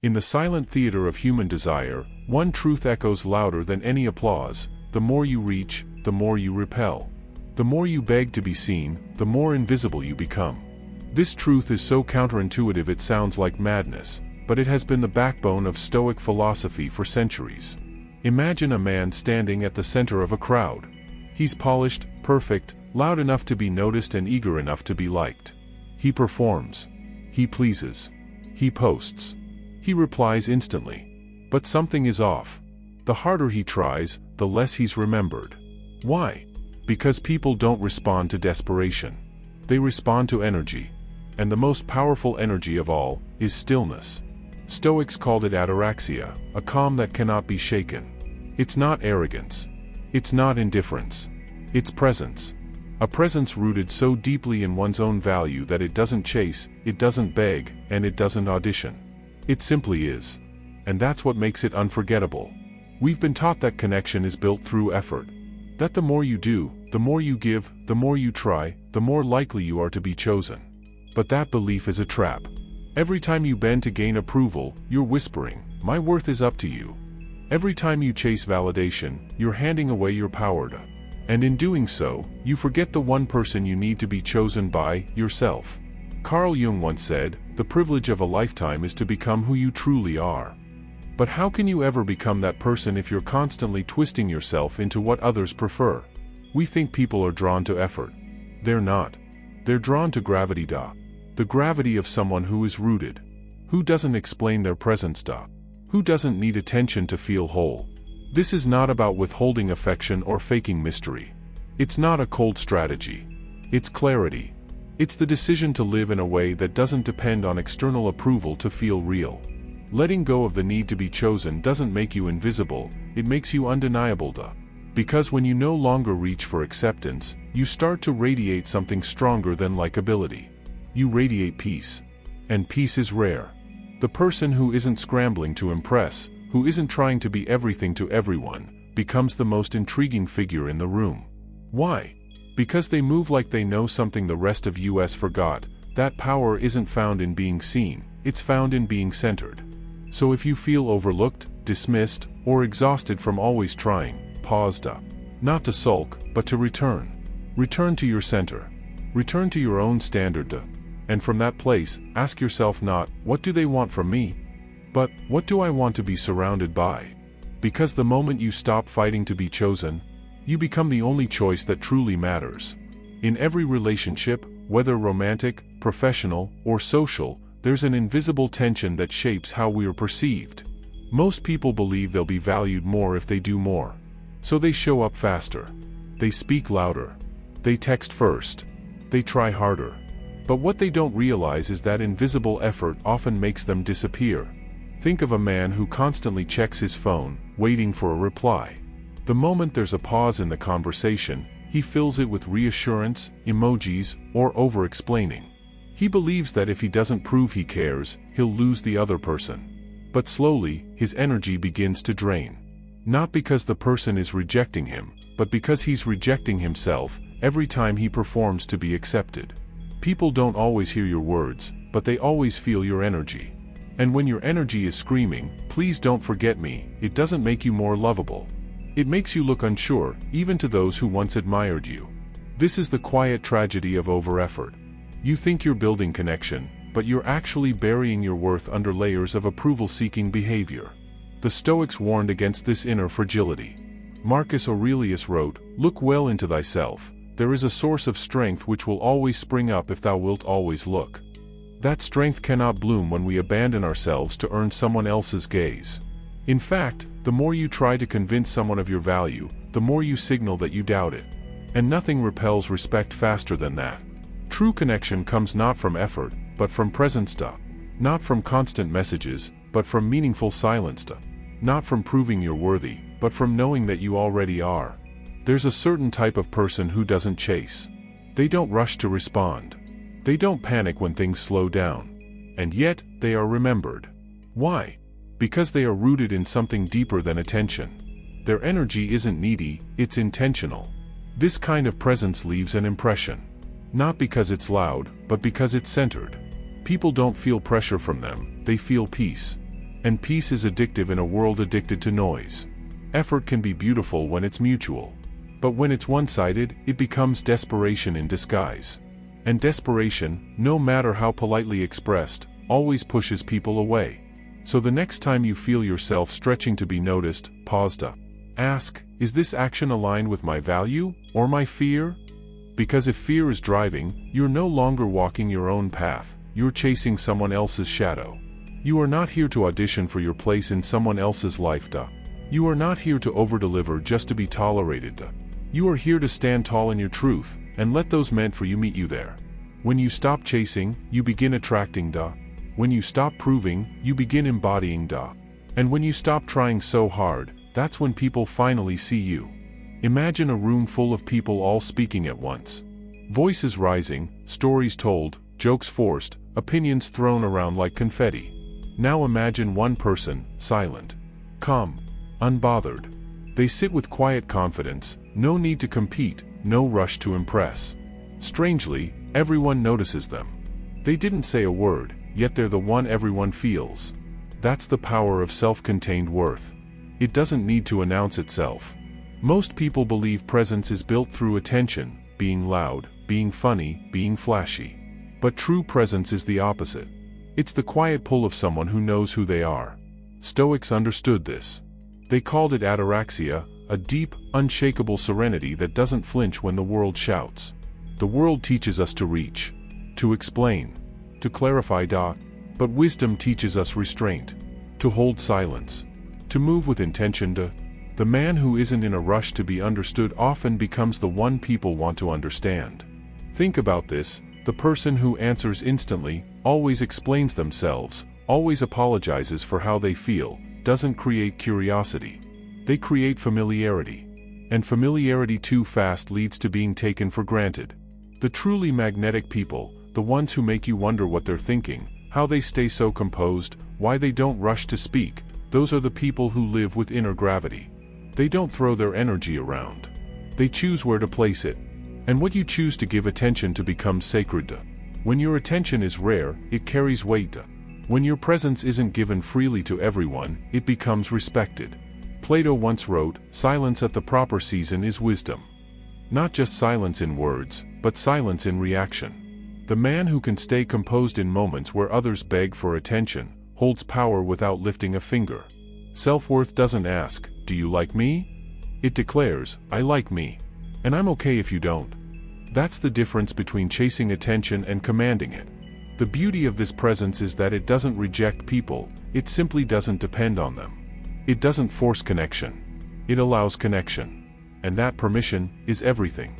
In the silent theater of human desire, one truth echoes louder than any applause: the more you reach, the more you repel. The more you beg to be seen, the more invisible you become. This truth is so counterintuitive it sounds like madness, but it has been the backbone of Stoic philosophy for centuries. Imagine a man standing at the center of a crowd. He's polished, perfect, loud enough to be noticed and eager enough to be liked. He performs. He pleases. He posts. He replies instantly. But something is off. The harder he tries, the less he's remembered. Why? Because people don't respond to desperation. They respond to energy. And the most powerful energy of all is stillness. Stoics called it ataraxia, a calm that cannot be shaken. It's not arrogance. It's not indifference. It's presence. A presence rooted so deeply in one's own value that it doesn't chase, it doesn't beg, and it doesn't audition. It simply is. And that's what makes it unforgettable. We've been taught that connection is built through effort. That the more you do, the more you give, the more you try, the more likely you are to be chosen. But that belief is a trap. Every time you bend to gain approval, you're whispering, "My worth is up to you." Every time you chase validation, you're handing away your power to. And in doing so, you forget the one person you need to be chosen by: yourself. Carl Jung once said, "The privilege of a lifetime is to become who you truly are." But how can you ever become that person if you're constantly twisting yourself into what others prefer? We think people are drawn to effort. They're not. They're drawn to gravity. The gravity of someone who is rooted. Who doesn't explain their presence. Who doesn't need attention to feel whole. This is not about withholding affection or faking mystery. It's not a cold strategy. It's clarity. It's the decision to live in a way that doesn't depend on external approval to feel real. Letting go of the need to be chosen doesn't make you invisible, it makes you undeniable. Because when you no longer reach for acceptance, you start to radiate something stronger than likability. You radiate peace. And peace is rare. The person who isn't scrambling to impress, who isn't trying to be everything to everyone, becomes the most intriguing figure in the room. Why? Because they move like they know something the rest of us forgot. That power isn't found in being seen, it's found in being centered. So if you feel overlooked, dismissed, or exhausted from always trying, pause. Not to sulk, but to return. Return to your center. Return to your own standard. And from that place, ask yourself not, "What do they want from me?" but, "What do I want to be surrounded by?" Because the moment you stop fighting to be chosen, you become the only choice that truly matters. In every relationship, whether romantic, professional, or social, there's an invisible tension that shapes how we are perceived. Most people believe they'll be valued more if they do more. So they show up faster. They speak louder. They text first. They try harder. But what they don't realize is that invisible effort often makes them disappear. Think of a man who constantly checks his phone, waiting for a reply. The moment there's a pause in the conversation, he fills it with reassurance, emojis, or over-explaining. He believes that if he doesn't prove he cares, he'll lose the other person. But slowly, his energy begins to drain. Not because the person is rejecting him, but because he's rejecting himself every time he performs to be accepted. People don't always hear your words, but they always feel your energy. And when your energy is screaming, "Please don't forget me," it doesn't make you more lovable. It makes you look unsure, even to those who once admired you. This is the quiet tragedy of over-effort. You think you're building connection, but you're actually burying your worth under layers of approval-seeking behavior. The Stoics warned against this inner fragility. Marcus Aurelius wrote, "Look well into thyself. There is a source of strength which will always spring up if thou wilt always look." That strength cannot bloom when we abandon ourselves to earn someone else's gaze. In fact, the more you try to convince someone of your value, the more you signal that you doubt it. And nothing repels respect faster than that. True connection comes not from effort, but from presence. Not from constant messages, but from meaningful silence. Not from proving you're worthy, but from knowing that you already are. There's a certain type of person who doesn't chase. They don't rush to respond. They don't panic when things slow down. And yet, they are remembered. Why? Because they are rooted in something deeper than attention. Their energy isn't needy, it's intentional. This kind of presence leaves an impression. Not because it's loud, but because it's centered. People don't feel pressure from them, they feel peace. And peace is addictive in a world addicted to noise. Effort can be beautiful when it's mutual. But when it's one-sided, it becomes desperation in disguise. And desperation, no matter how politely expressed, always pushes people away. So the next time you feel yourself stretching to be noticed, pause to ask, is this action aligned with my value, or my fear? Because if fear is driving, you're no longer walking your own path, you're chasing someone else's shadow. You are not here to audition for your place in someone else's life. You are not here to overdeliver just to be tolerated. You are here to stand tall in your truth, and let those meant for you meet you there. When you stop chasing, you begin attracting. When you stop proving, you begin embodying. And when you stop trying so hard, that's when people finally see you. Imagine a room full of people all speaking at once. Voices rising, stories told, jokes forced, opinions thrown around like confetti. Now imagine one person, silent, calm, unbothered. They sit with quiet confidence, no need to compete, no rush to impress. Strangely, everyone notices them. They didn't say a word, yet they're the one everyone feels. That's the power of self-contained worth. It doesn't need to announce itself. Most people believe presence is built through attention, being loud, being funny, being flashy. But true presence is the opposite. It's the quiet pull of someone who knows who they are. Stoics understood this. They called it ataraxia, a deep, unshakable serenity that doesn't flinch when the world shouts. The world teaches us to reach, to explain, to clarify. But wisdom teaches us restraint, to hold silence, to move with intention. The man who isn't in a rush to be understood often becomes the one people want to understand. Think about this: the person who answers instantly, always explains themselves, always apologizes for how they feel, doesn't create curiosity. They create familiarity. And familiarity too fast leads to being taken for granted. The truly magnetic people, the ones who make you wonder what they're thinking, how they stay so composed, why they don't rush to speak, those are the people who live with inner gravity. They don't throw their energy around. They choose where to place it. And what you choose to give attention to becomes sacred. When your attention is rare, it carries weight. When your presence isn't given freely to everyone, it becomes respected. Plato once wrote, "Silence at the proper season is wisdom." Not just silence in words, but silence in reaction. The man who can stay composed in moments where others beg for attention, holds power without lifting a finger. Self-worth doesn't ask, "Do you like me?" It declares, "I like me. And I'm okay if you don't." That's the difference between chasing attention and commanding it. The beauty of this presence is that it doesn't reject people, it simply doesn't depend on them. It doesn't force connection. It allows connection. And that permission is everything.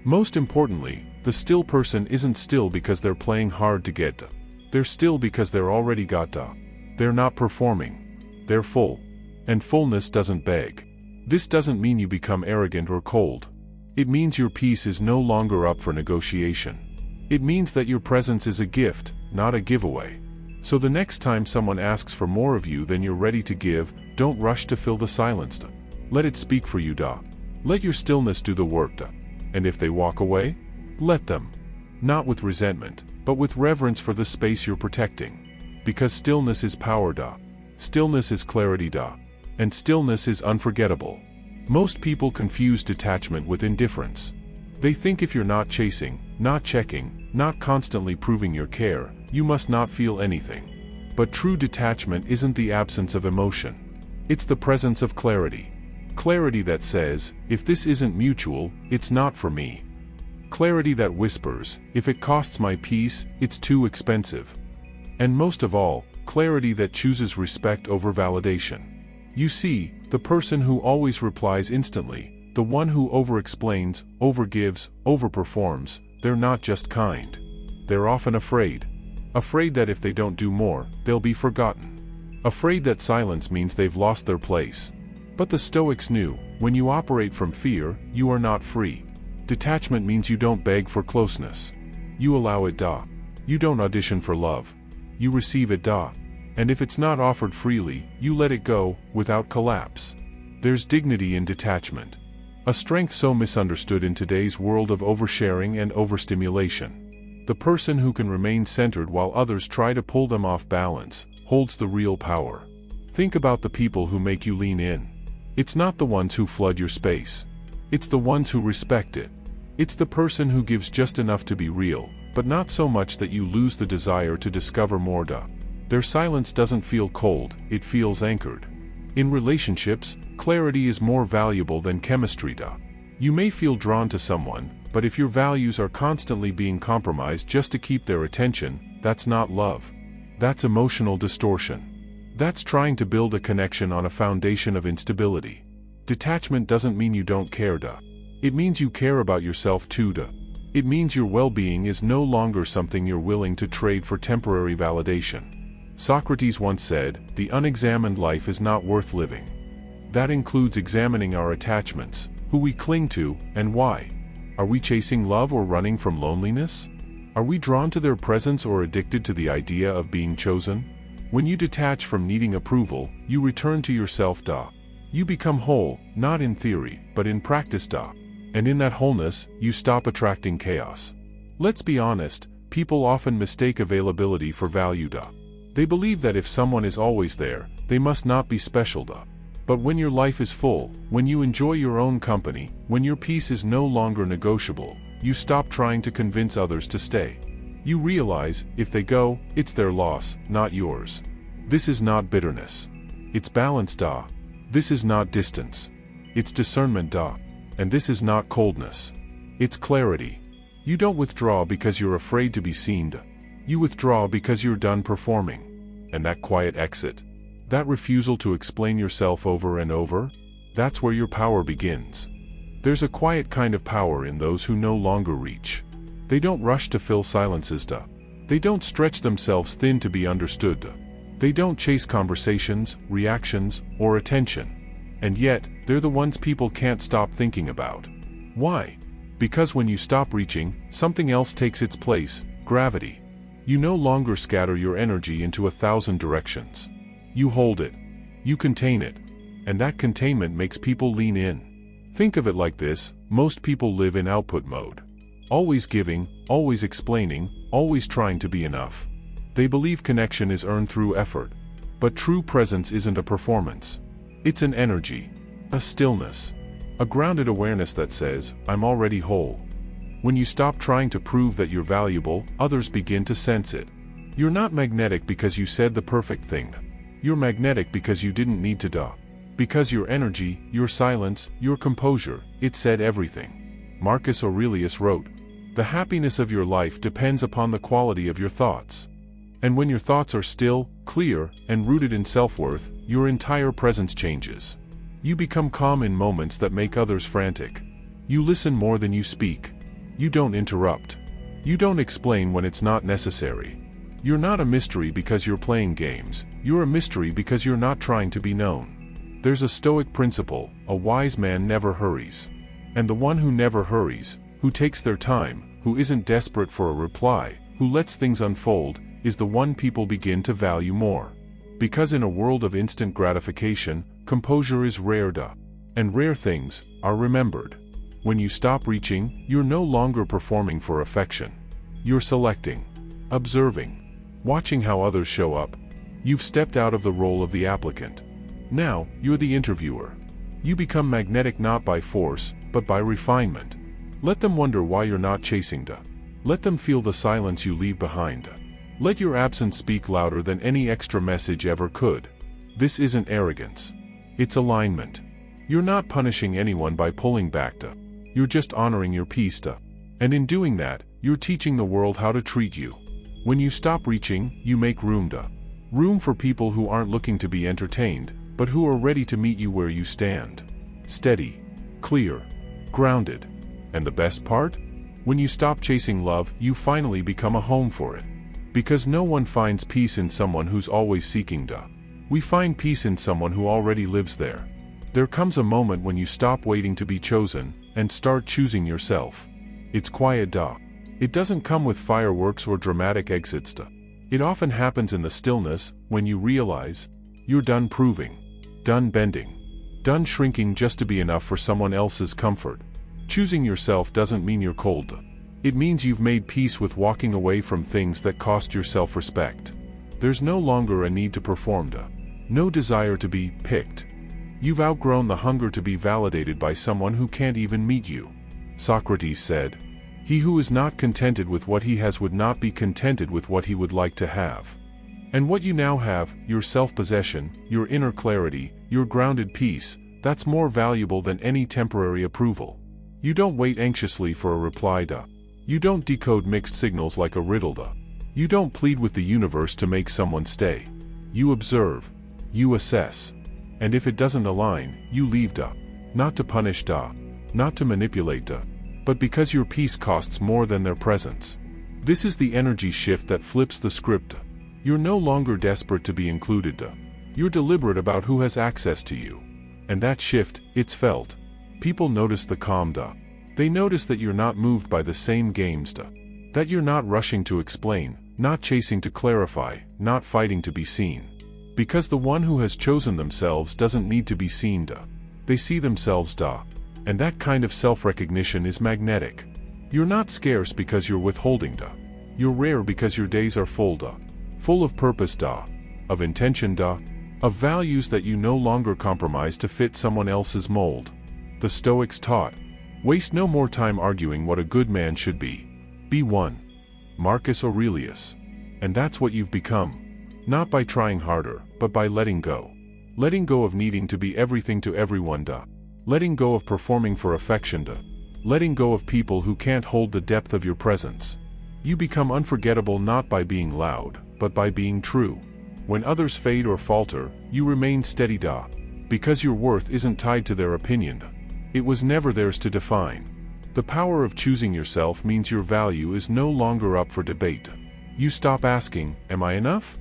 Most importantly, the still person isn't still because they're playing hard to get. They're still because they're already got. They're not performing. They're full. And fullness doesn't beg. This doesn't mean you become arrogant or cold. It means your peace is no longer up for negotiation. It means that your presence is a gift, not a giveaway. So the next time someone asks for more of you than you're ready to give, don't rush to fill the silence. Let it speak for you. Let your stillness do the work. And if they walk away, let them. Not with resentment, but with reverence for the space you're protecting. Because stillness is power. Stillness is clarity. And stillness is unforgettable. Most people confuse detachment with indifference. They think if you're not chasing, not checking, not constantly proving your care, you must not feel anything. But true detachment isn't the absence of emotion. It's the presence of clarity. Clarity that says, if this isn't mutual, it's not for me. Clarity that whispers, if it costs my peace, it's too expensive. And most of all, clarity that chooses respect over validation. You see, the person who always replies instantly, the one who over-explains, over-gives, over-performs, they're not just kind. They're often afraid. Afraid that if they don't do more, they'll be forgotten. Afraid that silence means they've lost their place. But the Stoics knew, when you operate from fear, you are not free. Detachment means you don't beg for closeness. You allow it. You don't audition for love. You receive it. And if it's not offered freely, you let it go, without collapse. There's dignity in detachment. A strength so misunderstood in today's world of oversharing and overstimulation. The person who can remain centered while others try to pull them off balance, holds the real power. Think about the people who make you lean in. It's not the ones who flood your space. It's the ones who respect it. It's the person who gives just enough to be real, but not so much that you lose the desire to discover more. Their silence doesn't feel cold, it feels anchored. In relationships, clarity is more valuable than chemistry. You may feel drawn to someone, but if your values are constantly being compromised just to keep their attention, that's not love. That's emotional distortion. That's trying to build a connection on a foundation of instability. Detachment doesn't mean you don't care. It means you care about yourself too. It means your well-being is no longer something you're willing to trade for temporary validation. Socrates once said, "The unexamined life is not worth living." That includes examining our attachments, who we cling to, and why. Are we chasing love or running from loneliness? Are we drawn to their presence or addicted to the idea of being chosen? When you detach from needing approval, you return to yourself. You become whole, not in theory, but in practice. And in that wholeness, you stop attracting chaos. Let's be honest, people often mistake availability for value. They believe that if someone is always there, they must not be special. But when your life is full, when you enjoy your own company, when your peace is no longer negotiable, you stop trying to convince others to stay. You realize, if they go, it's their loss, not yours. This is not bitterness. It's balance. This is not distance. It's discernment. And this is not coldness. It's clarity. You don't withdraw because you're afraid to be seen. You withdraw because you're done performing. And that quiet exit, that refusal to explain yourself over and over, that's where your power begins. There's a quiet kind of power in those who no longer reach. They don't rush to fill silences. They don't stretch themselves thin to be understood. They don't chase conversations, reactions, or attention. And yet, they're the ones people can't stop thinking about. Why? Because when you stop reaching, something else takes its place, gravity. You no longer scatter your energy into 1,000 directions. You hold it. You contain it. And that containment makes people lean in. Think of it like this: most people live in output mode. Always giving, always explaining, always trying to be enough. They believe connection is earned through effort. But true presence isn't a performance. It's an energy. A stillness. A grounded awareness that says, "I'm already whole." When you stop trying to prove that you're valuable, others begin to sense it. You're not magnetic because you said the perfect thing. You're magnetic because you didn't need to. Because your energy, your silence, your composure, it said everything. Marcus Aurelius wrote, "The happiness of your life depends upon the quality of your thoughts." And when your thoughts are still, clear, and rooted in self-worth, your entire presence changes. You become calm in moments that make others frantic. You listen more than you speak. You don't interrupt. You don't explain when it's not necessary. You're not a mystery because you're playing games. You're a mystery because you're not trying to be known. There's a Stoic principle: a wise man never hurries. And the one who never hurries, who takes their time, who isn't desperate for a reply, who lets things unfold, is the one people begin to value more. Because in a world of instant gratification, composure is rare. And rare things are remembered. When you stop reaching, you're no longer performing for affection. You're selecting, observing, watching how others show up. You've stepped out of the role of the applicant. Now, you're the interviewer. You become magnetic not by force, but by refinement. Let them wonder why you're not chasing. Let them feel the silence you leave behind. Let your absence speak louder than any extra message ever could. This isn't arrogance. It's alignment. You're not punishing anyone by pulling back. You're just honoring your peace. And in doing that, you're teaching the world how to treat you. When you stop reaching, you make room. Room for people who aren't looking to be entertained, but who are ready to meet you where you stand. Steady, clear, grounded. And the best part? When you stop chasing love, you finally become a home for it. Because no one finds peace in someone who's always seeking. We find peace in someone who already lives there. There comes a moment when you stop waiting to be chosen, and start choosing yourself. It's quiet. It doesn't come with fireworks or dramatic exits. It often happens in the stillness, when you realize, you're done proving, done bending, done shrinking just to be enough for someone else's comfort. Choosing yourself doesn't mean you're cold. It means you've made peace with walking away from things that cost your self-respect. There's no longer a need to perform. No desire to be picked. You've outgrown the hunger to be validated by someone who can't even meet you. Socrates said, "He who is not contented with what he has would not be contented with what he would like to have." And what you now have, your self-possession, your inner clarity, your grounded peace, that's more valuable than any temporary approval. You don't wait anxiously for a reply. You don't decode mixed signals like a riddle. You don't plead with the universe to make someone stay. You observe. You assess. And if it doesn't align, you leave. Not to punish. Not to manipulate. But because your peace costs more than their presence. This is the energy shift that flips the script. You're no longer desperate to be included. You're deliberate about who has access to you. And that shift, it's felt. People notice the calm. They notice that you're not moved by the same games. That you're not rushing to explain, not chasing to clarify, not fighting to be seen. Because the one who has chosen themselves doesn't need to be seen. They see themselves. And that kind of self-recognition is magnetic. You're not scarce because you're withholding. You're rare because your days are full. Full of purpose. Of intention. Of values that you no longer compromise to fit someone else's mold. The Stoics taught, waste no more time arguing what a good man should be. Be one. Marcus Aurelius. And that's what you've become. Not by trying harder, but by letting go. Letting go of needing to be everything to everyone. Letting go of performing for affection. Letting go of people who can't hold the depth of your presence. You become unforgettable not by being loud, but by being true. When others fade or falter, you remain steady. Because your worth isn't tied to their opinion. It was never theirs to define. The power of choosing yourself means your value is no longer up for debate. You stop asking, "Am I enough?"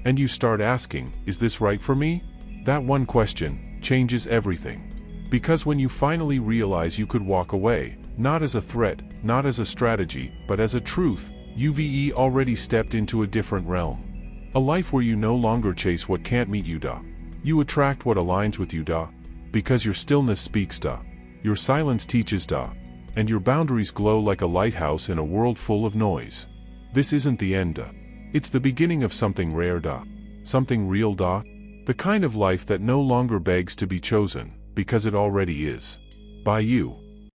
And you start asking, "Is this right for me?" That one question changes everything. Because when you finally realize you could walk away, not as a threat, not as a strategy, but as a truth, you've already stepped into a different realm. A life where you no longer chase what can't meet you. You attract what aligns with you. Because your stillness speaks. Your silence teaches. And your boundaries glow like a lighthouse in a world full of noise. This isn't the end. It's the beginning of something rare. Something real. The kind of life that no longer begs to be chosen, because it already is. By you.